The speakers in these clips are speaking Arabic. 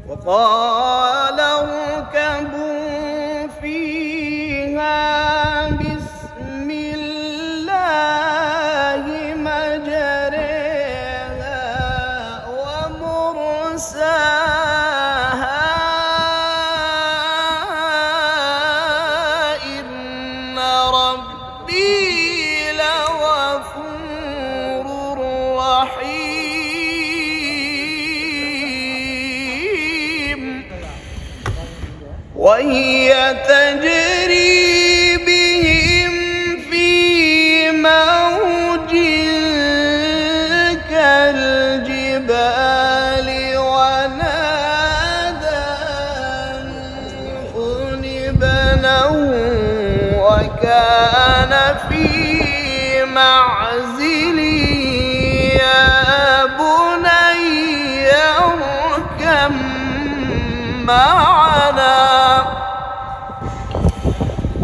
وقال اركبوا فيها بسم الله مجريها ومرساها إن ربي لغفور رحيم. وهي تجري بهم في موج كالجبال ونادى نوح ابنه وكان في معزل يا بني اركب معنا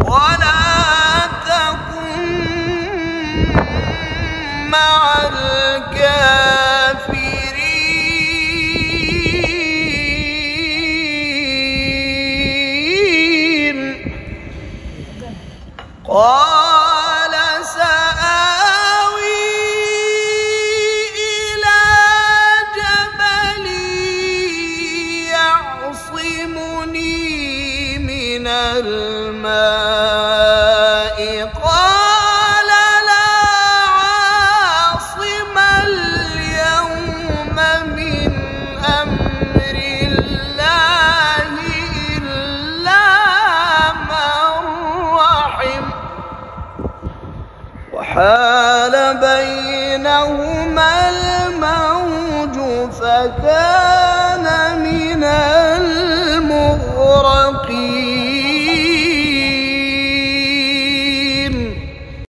ولا تكن مع الكافرين. قال سآوي إلى جبل يعصمني من الماء